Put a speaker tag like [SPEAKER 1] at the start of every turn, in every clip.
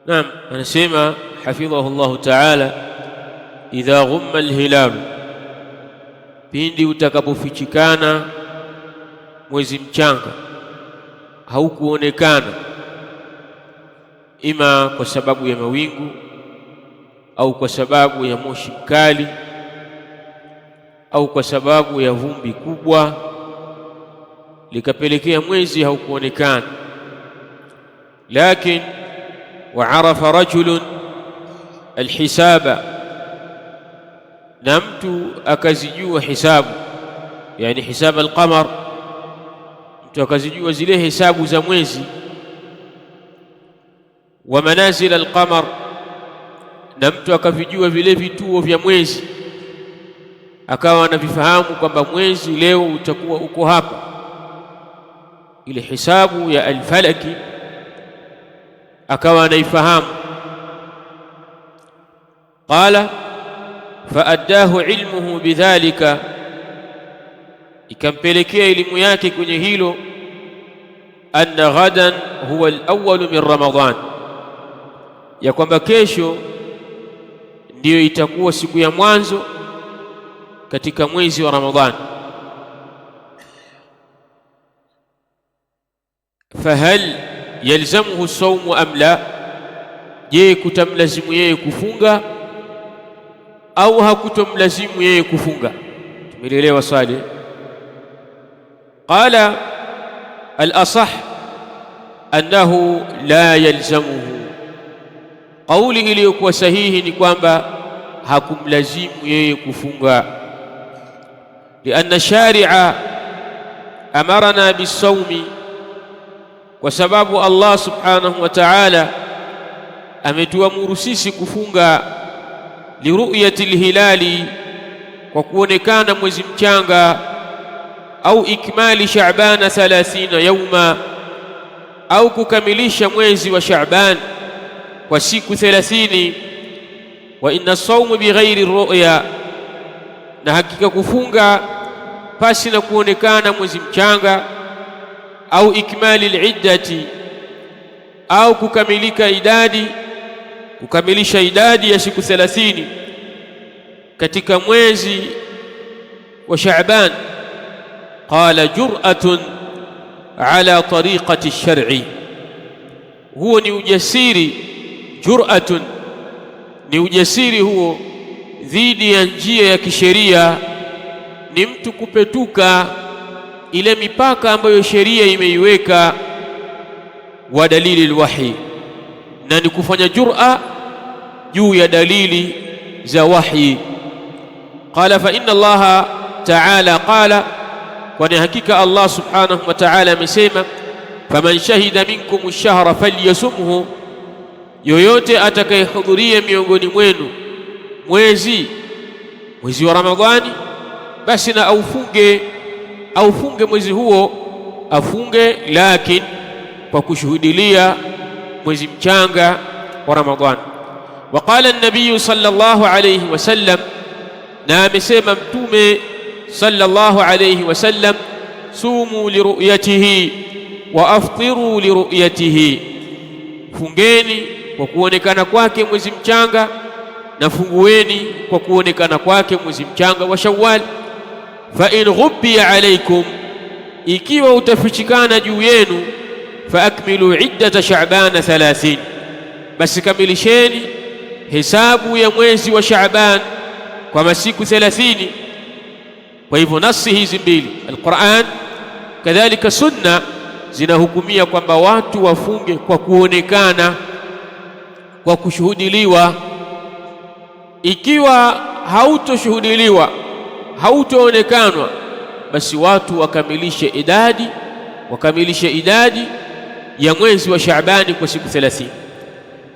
[SPEAKER 1] Naam, anasema hafidhahu Allah ta'ala, idha ghumma alhilal, pindi utakapofichikana mwezi mchanga haukuonekana, ima kwa sababu ya mawingu au kwa sababu ya moshi mkali au kwa sababu ya vumbi kubwa, likapelekea mwezi haukuonekana. Lakin waarafa rajulun alhisaba, na mtu akazijua hisabu, yani hisab alqamar, mtu akazijua zile hisabu za mwezi. Wa manazil alqamar, na mtu akavijua vile vituo vya mwezi, akawa anavifahamu kwamba mwezi leo utakuwa uko hapa. Ile hisabu ya alfalaki akawa anaifahamu. Qala faaddahu ilmuhu bidhalika, ikampelekea elimu yake kwenye hilo, anna ghadan huwa alawwalu min Ramadhan, ya kwamba kesho ndiyo itakuwa siku ya mwanzo katika mwezi wa Ramadhan. Fahal yalzamuhu sawmu am la, je, kutamlazimu yeye kufunga au hakutomlazimu yeye kufunga? Tumeelewa swali. Qala al-asah annahu la yalzamuhu, kauli iliyokuwa sahihi ni kwamba hakumlazimu yeye kufunga. Lianna shari'a amarana bisawmi, kwa sababu Allah subhanahu wa ta'ala ametuamuru sisi kufunga. Liru'yati alhilali, kwa kuonekana mwezi mchanga. Au ikmali Sha'ban 30 yawma, au kukamilisha mwezi wa Sha'ban kwa siku 30. Wa inna as-sawma bighairi ru'ya, na hakika kufunga pasi na kuonekana mwezi mchanga, au ikmali al-iddati, au kukamilisha idadi ya siku 30 katika mwezi wa Sha'ban. Qala jur'atun ala tariqati ash-shar'i, huo ni ujasiri. Jur'atun ni ujasiri huo dhidi ya njia ya kisheria, ni mtu kupetuka ile mipaka ambayo sheria imeiweka. Wa dalili alwahi, na ni kufanya jur'a juu ya dalili za wahi. Qala fa inna Allah ta'ala qala, kwani hakika Allah subhanahu wa ta'ala amesema, faman shahida minkum ash-shahra falyasumhu, yoyote atakayehudhuria miongoni mwenu mwezi wa Ramadhani, basi na aufunge mwezi huo, afunge, lakini kwa kushuhudilia mwezi mchanga wa Ramadhani. Wa qala an-nabiy sallallahu alayhi wasallam, na amesema Mtume sallallahu alayhi wasallam, sumu liru'yatihi wa aftiru liru'yatihi, fungeni kwa kuonekana kwake mwezi mchanga, na fungueni kwa kuonekana kwake mwezi mchanga wa Shawwal. Fa in ghubbiya alaykum, ikiwa utafichikana juu yenu, fa akmilu iddata Sha'ban 30, basi kamilisheni hesabu ya mwezi wa Sha'ban kwa masiku 30. Kwa hivyo nasi hizi mbili, Al-Qur'an kadhalika sunna, zinahukumia kwamba watu wafunge kwa kuonekana, kwa kushuhudiliwa. Ikiwa hautoshuhudiliwa, hautoonekanwa, basi watu wakamilishe idadi ya mwezi wa Shaabani kwa siku 30.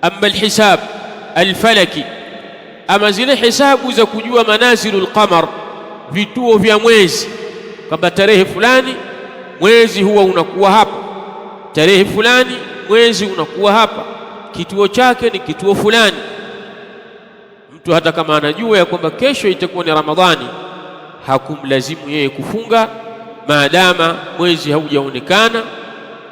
[SPEAKER 1] Amma alhisab alfalaki, ama zile hisabu za kujua manazilul qamar, vituo vya mwezi, kwamba tarehe fulani mwezi huwa unakuwa hapa, tarehe fulani mwezi unakuwa hapa, kituo chake ni kituo fulani. Mtu hata kama anajua ya kwamba kesho itakuwa ni Ramadhani, hakumlazimu yeye kufunga maadama mwezi haujaonekana.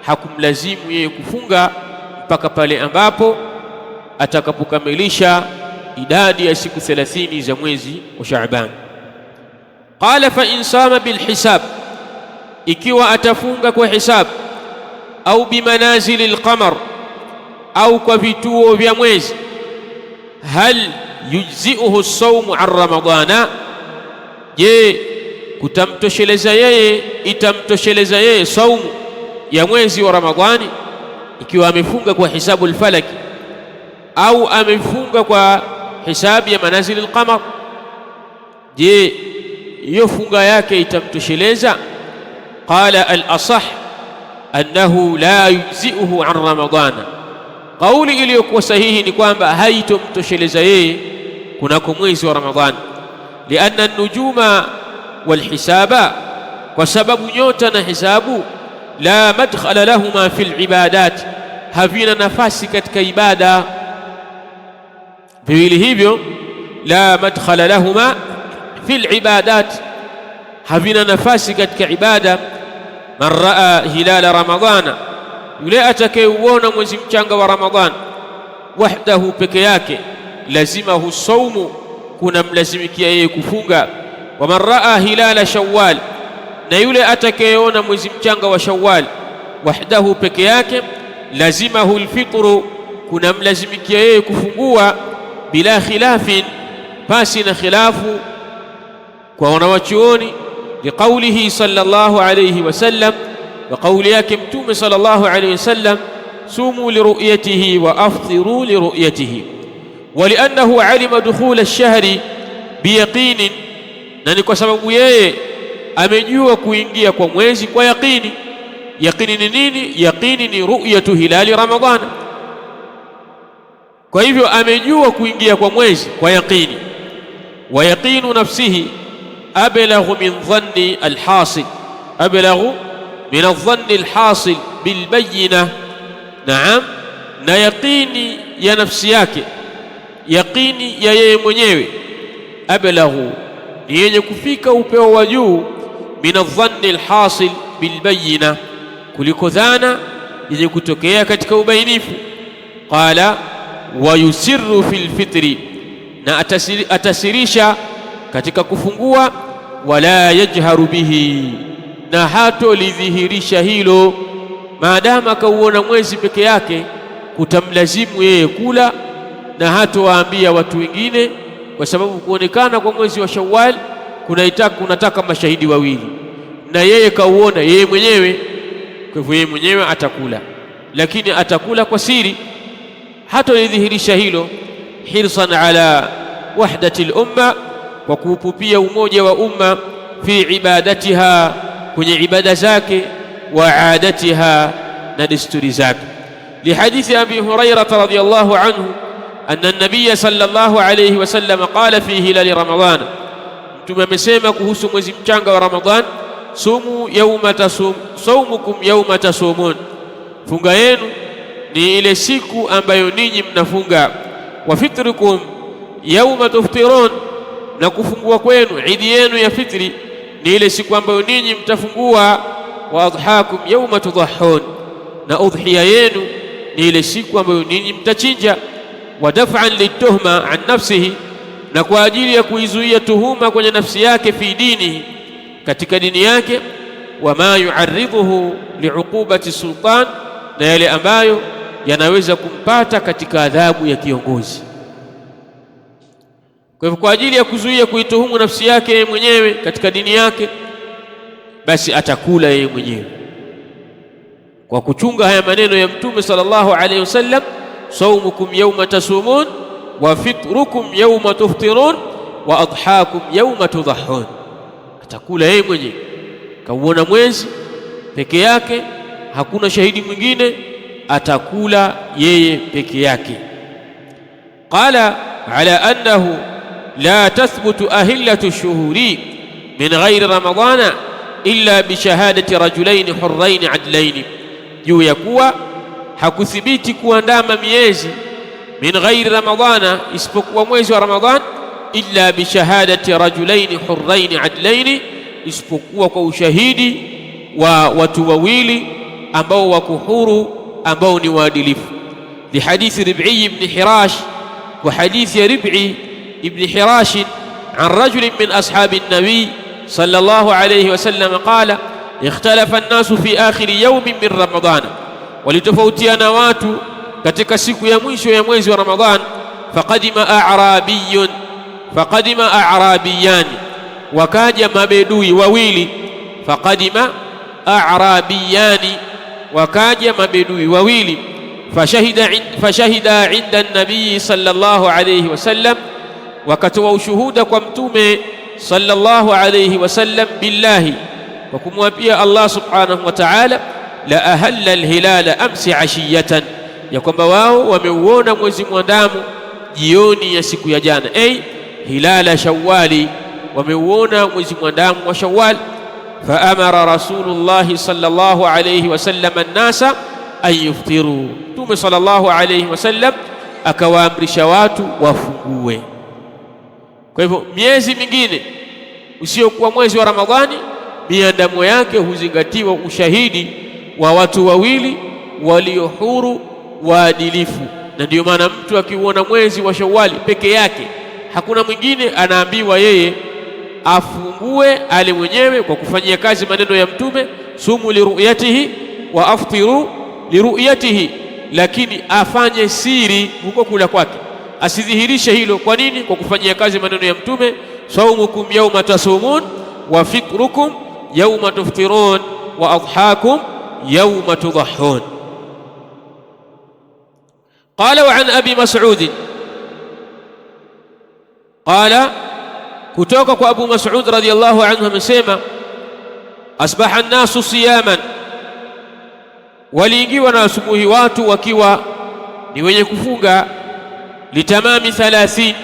[SPEAKER 1] Hakumlazimu yeye kufunga mpaka pale ambapo atakapokamilisha idadi ya siku 30 za mwezi wa Shaaban. Qala fa in sama bil hisab, ikiwa atafunga kwa hisab, au bimanazili alqamar, au kwa vituo vya mwezi, hal yujzi'uhu as-sawmu an ramadana, je kutamtosheleza yeye, itamtosheleza yeye saumu ya mwezi wa Ramadhani ikiwa amefunga kwa hisabu al-falaki au amefunga kwa hisabu ya manazil al-qamar? Je, hiyo funga yake itamtosheleza? Qala al-asah annahu la yujzi'uhu an ramadana, kauli iliyokuwa sahihi ni kwamba haitomtosheleza yeye kunako mwezi wa Ramadhani. Lianna an-nujuma walhisaba, kwa sababu nyota na hisabu, la madkhala lahuma fil ibadat, havina nafasi katika ibada. Viwili hivyo, la madkhala lahuma fil ibadat, havina nafasi katika ibada. Man raa hilala ramadana, yule atakayeuona mwezi mchanga wa Ramadhan, wahdahu, peke yake, lazimahu saumu, kuna mlazimikia yeye kufunga. Wa man raa hilala shawwal, na yule atakayeona mwezi mchanga wa Shawwal, wahdahu, peke yake, lazimahu alfitru, kuna mlazimikia yeye kufungua. Bila khilafin, pasi na khilafu kwa wanawachuoni. Liqaulihi sallallahu alayhi wasallam, wa qauli yake Mtume sallallahu alayhi wasallam, sumu liru'yatihi wa aftiru liru'yatihi. Wa liannahu alima dukhul ash-shahri biyaqinin, na ni kwa sababu yeye amejua kuingia kwa mwezi kwa yaqini. Yaqini ni nini? Yaqini ni ru'yatu hilali Ramadhana. Kwa hivyo amejua kuingia kwa mwezi kwa yaqini. Wa yaqinu nafsihi ablaghu min dhanni alhasil, ablaghu min adh-dhanni alhasil bilbayina. Naam, na yaqini ya nafsi yake, yaqini ya yeye mwenyewe, ablaghu, ni yenye kufika upeo wa juu, min adh-dhanni alhasil bilbayina, kuliko dhana yenye kutokea katika ubainifu. Qala wa yusirru fil fitri, na atasirisha katika kufungua. Wala yajharu bihi, na hatolidhihirisha hilo. Maadama kauona mwezi peke yake, kutamlazimu yeye kula, na hatowaambia watu wengine, kwa sababu kuonekana kwa mwezi wa Shawwal kunataka mashahidi wawili, na yeye kauona yeye mwenyewe. Kwa hivyo yeye mwenyewe atakula, lakini atakula kwa siri, hatolidhihirisha hilo. Hirsan ala wahdati al-umma, kwa kuupupia umoja wa umma, fi ibadatiha, kwenye ibada zake, wa adatiha, na desturi zake. Lihadithi Abi Hurairah radhiyallahu anhu anna an-nabiy sallallahu alayhi wasallam qala fi hilali Ramadhan, Mtume amesema kuhusu mwezi mchanga wa Ramadhan, sumu yawma tasum, saumukum yawma tasumun, funga yenu ni ile siku ambayo ninyi mnafunga. Wa fitrukum yawma tuftirun, na kufungua kwenu, idi yenu ya fitri, ni ile siku ambayo ninyi mtafungua. Wa adhakum yawma tudhahun, na udhiya yenu ni ile siku ambayo ninyi mtachinja. Wa daf'an lituhma an nafsihi, na kwa ajili ya kuizuia tuhuma kwenye nafsi yake, fi dinihi, katika dini yake. Wa ma yu'arridhuhu li'uqubati sultan, na yale ambayo yanaweza kumpata katika adhabu ya kiongozi. Kwa hivyo kwa ajili ya kuzuia kuituhumu nafsi yake yeye mwenyewe katika dini yake, basi atakula yeye mwenyewe kwa kuchunga haya maneno ya Mtume sallallahu alayhi wasallam, saumukum yawma tasumun wa fitrukum yawma tuftirun wa adhakum yawma tudhahun. Atakula yeye mwenyewe, kauona mwezi peke yake, hakuna shahidi mwingine, atakula yeye peke yake. Qala ala annahu la tathbutu ahillatu shuhuri min ghairi ramadana illa bishahadati rajulaini hurraini adlaini, juu ya kuwa hakuthibiti kuandama miezi min ghairi ramadana, isipokuwa mwezi wa Ramadhan, illa bishahadati rajulaini hurraini adlaini, isipokuwa kwa ushahidi wa watu wawili ambao wako huru, ambao ni waadilifu. لحديث ربعي بن حراش وحديث ربعي بن حراش عن رجل من أصحاب النبي صلى الله عليه وسلم قال اختلف الناس في آخر يوم من رمضان ولتفوتيana watu katika siku ya mwisho ya mwezi wa Ramadhan faqadima a'rabiyan wakaja mabedui wawili fashahida inda an-nabii sallallahu alayhi wasallam wakatoa ushuhuda kwa mtume sallallahu alayhi wasallam billahi wa kumwapia Allah subhanahu wa ta'ala la ahalla al-hilala amsi ashiyatan ya kwamba wao wameuona mwezi mwandamo jioni ya siku ya jana hilala shawwali wameuona mwezi mwandamo wa Shawwal faamara Rasulullah sallallahu alayhi wasallam an-nasa an yuftiru Mtume sallallahu alayhi wasallam akawaamrisha watu wafungue. Kwa hivyo miezi mingine usiokuwa mwezi wa Ramadhani miandamo yake huzingatiwa ushahidi wa watu wawili walio huru waadilifu, na ndio maana mtu akiuona mwezi wa Shawwali peke yake hakuna mwingine anaambiwa yeye afungue ale mwenyewe kwa kufanyia kazi maneno ya Mtume sumu liruyatihi wa aftiru liruyatihi, lakini afanye siri huko kula kwake, asidhihirishe hilo. Kwa nini? Kwa kufanyia kazi maneno ya Mtume saumukum yawma tasumun wa fikrukum yawma tuftirun wa adhakum yawma tudhahun. قال وعن أبي مسعود قال كتوك أبو مسعود رضي الله عنه مسيما أصبح الناس صياما waliingiwa na asubuhi watu wakiwa ni wenye kufunga litamami 30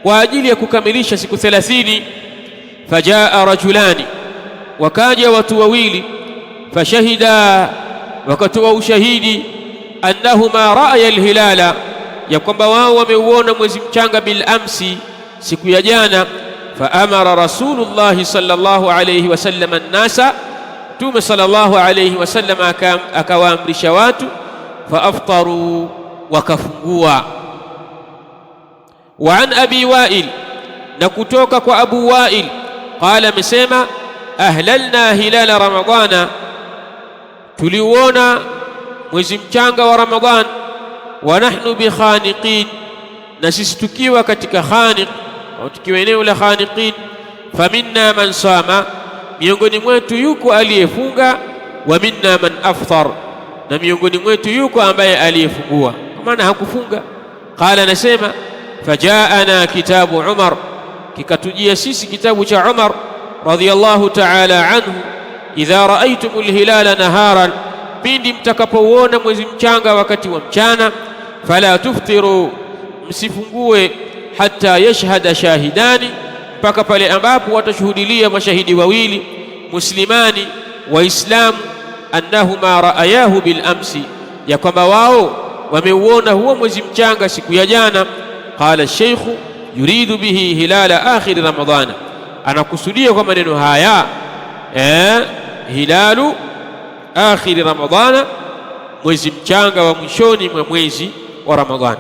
[SPEAKER 1] kwa ajili ya kukamilisha siku 30. Fajaa rajulani wakaja watu wawili fashahida wakatoa ushahidi annahuma ra'aya alhilala ya kwamba wao wameuona mwezi mchanga bil amsi siku ya jana. Faamara Rasulullah sallallahu alayhi wasallam an-nasa Mtume sallallahu alayhi wasallam akawaamrisha watu faaftaru wakafungua. Wa an abi Wa'il na kutoka kwa Abu Wa'il qala amesema ahlalna hilala ramadhana tuliuona mwezi mchanga wa Ramadhan wa nahnu bi khaniqin na sisi tukiwa katika khaniq au tukiwa eneo la khaniqin. Faminna man sama miongoni mwetu yuko aliyefunga, wa minna man aftar na miongoni mwetu yuko ambaye aliyefungua kwa maana hakufunga. Qala nasema fajaana kitabu Umar kikatujia sisi kitabu cha Umar radiyallahu ta'ala anhu idha raaitumul hilala naharan pindi mtakapouona mwezi mchanga wakati wa mchana fala tuftiru msifungue hatta yashhada shahidani mpaka pale ambapo watashuhudilia mashahidi wawili muslimani waislamu annahuma raayahu bil amsi ya kwamba wao wameuona huo mwezi mchanga siku ya jana. Qala ash-shaykh yuridu bihi hilala akhir ramadhana anakusudia kwa maneno haya hilalu akhir ramadhana mwezi mchanga wa mwishoni mwa mwezi wa Ramadhani.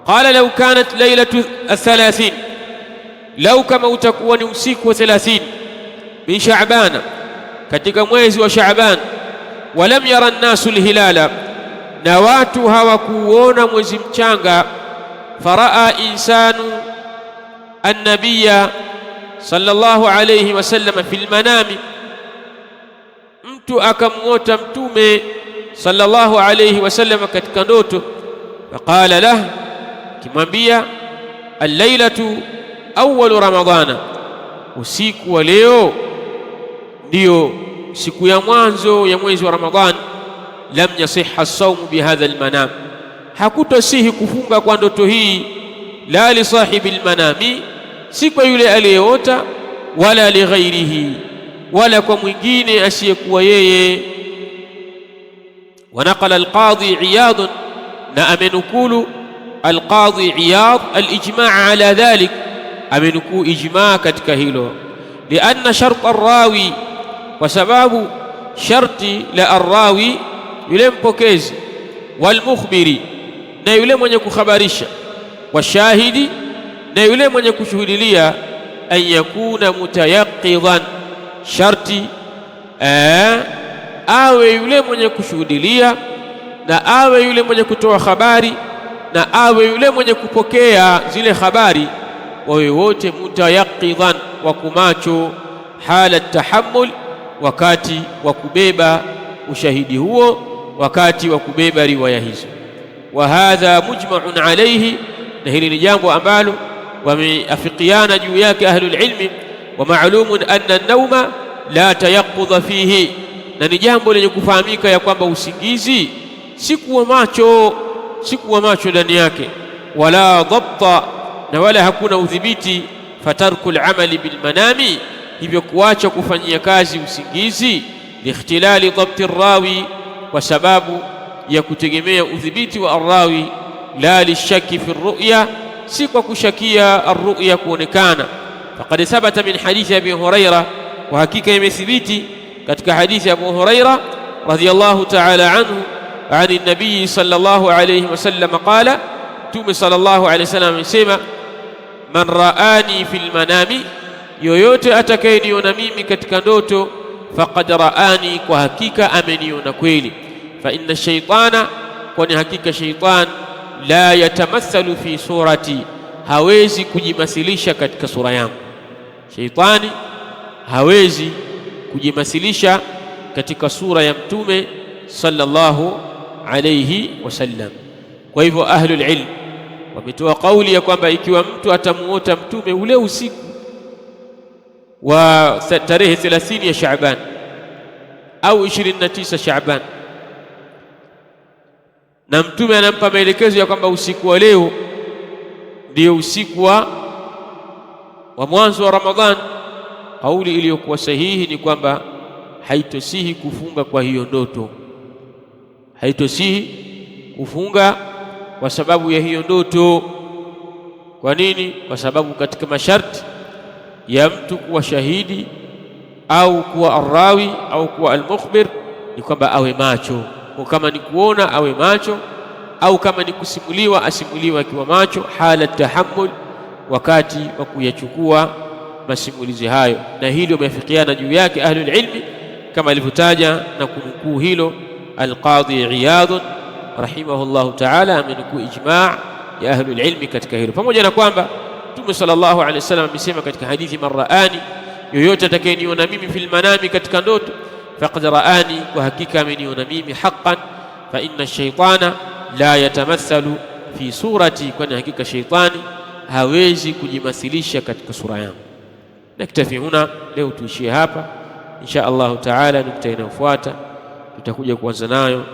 [SPEAKER 1] Qala law kanat laylatu 30 lau kama utakuwa ni usiku wa 30 min Sha'ban katika mwezi wa Sha'ban walam yara an-nasu al-hilala na watu hawakuona mwezi mchanga faraa insanu an-nabiyya sallallahu alayhi wasallam fil manami mtu akamuota Mtume sallallahu alayhi wasallam katika ndoto. Faqala lahu kimwambia al-lailatu awwal ramadhana usiku wa leo ndio siku ya mwanzo ya mwezi wa Ramadhani. Lam yasihha as-sawm bihadha al-manam hakutasihi kufunga kwa ndoto hii la li sahibi al-manami si kwa yule aliyeota wala li ghairihi wala kwa mwingine asiyekuwa yeye. Wanaqala al-qadhi Iyad na amenukulu al-qadhi Iyad al-ijma' ala dhalik amenukuu ijma' katika hilo. Lianna shart ar-rawi kwa sababu sharti la ar-rawi yule mpokezi wal mukhbiri na yule mwenye kukhabarisha, wa shahidi, na yule mwenye kushuhudilia, an yakuna mutayaqidhan, sharti awe yule mwenye kushuhudilia na awe yule mwenye kutoa habari na awe yule mwenye kupokea zile habari, wawe wote mutayaqidhan, wa kumacho, hala tahammul, wakati wa kubeba ushahidi huo, wakati wa kubeba riwaya hizo. Wa hadha mujma'un alayhi, na hili ni jambo ambalo wameafikiana juu yake ahlul ilmi. Wa ma'lumun anna an-nawma la tayaqqudha fihi, na ni jambo lenye kufahamika ya kwamba usingizi si kuwa macho ndani yake, wala dhabta, na wala hakuna udhibiti. Fatarku al-amali bil manami, hivyo kuacha kufanyia kazi usingizi, liikhtilali dhabti ar-rawi, kwa sababu ya kutegemea udhibiti wa arrawi, la lishaki fi ar-ru'ya, si kwa kushakia ar-ru'ya kuonekana. Faqad thabata min hadithi Abi Huraira, wa hakika imethibiti katika hadithi ya Abu Huraira radhiyallahu ta'ala anhu عن النبي صلى الله عليه وسلم قال: تومي صلى الله عليه وسلم amesema, man raani fil manami, yoyote atakayeniona mimi katika ndoto, faqad raani, kwa hakika ameniona kweli. Fa inna shaytana, kwani hakika shaytan, la yatamathalu fi surati, hawezi kujimathilisha katika sura yangu. Shaytani hawezi kujimathilisha katika sura ya mtume sallallahu alayhi wasallam. Kwa hivyo ahlul ilm wametoa kauli ya kwamba ikiwa mtu atamuota mtume ule usiku wa tarehe 30 ya Shaaban au 29 Shaaban, na mtume anampa maelekezo ya kwamba usiku wa leo ndio usiku wa mwanzo wa Ramadhan, kauli iliyokuwa sahihi ni kwamba haitosihi kufunga kwa hiyo ndoto, haitosihi kufunga kwa sababu ya hiyo ndoto. Kwa nini? Kwa sababu katika masharti ya mtu kuwa shahidi au kuwa arrawi au kuwa almukhbir ni kwamba awe macho. Kwa kama ni kuona awe macho, au kama ni kusimuliwa asimuliwe akiwa macho, hala tahammul, wakati wa kuyachukua masimulizi hayo. Na hili wameafikiana juu yake ahlul ilmi, kama alivyotaja na kunukuu hilo Al-Qadhi Iyadh rahimahullahu ta'ala, amenukuu ijma' ya ahlul ilmi katika hilo, pamoja na kwamba Mtume sallallahu alaihi wasallam amesema katika hadithi, man raani, yoyote atakayeniona mimi fil manami, katika ndoto, faqad raani, kwa hakika ameniona mimi haqqan. Fa inna shaytana la yatamathalu fi surati, kwani hakika shaytani hawezi kujimathilisha katika sura yangu. Naktafi huna, leo tuishie hapa insha Allah taala. Nukta inayofuata tutakuja kuanza nayo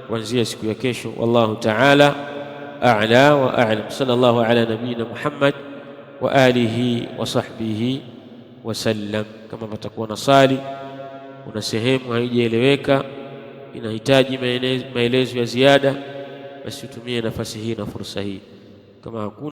[SPEAKER 1] kuanzia siku ya kesho. Wallahu taala a'la wa a'lam. Sallallahu ala nabiyina Muhammad wa alihi wa sahbihi wa sallam. Kama patakuwa na swali, kuna sehemu haijaeleweka, inahitaji maelezo ya ziada, basi utumie nafasi hii na fursa hii. Kama hakuna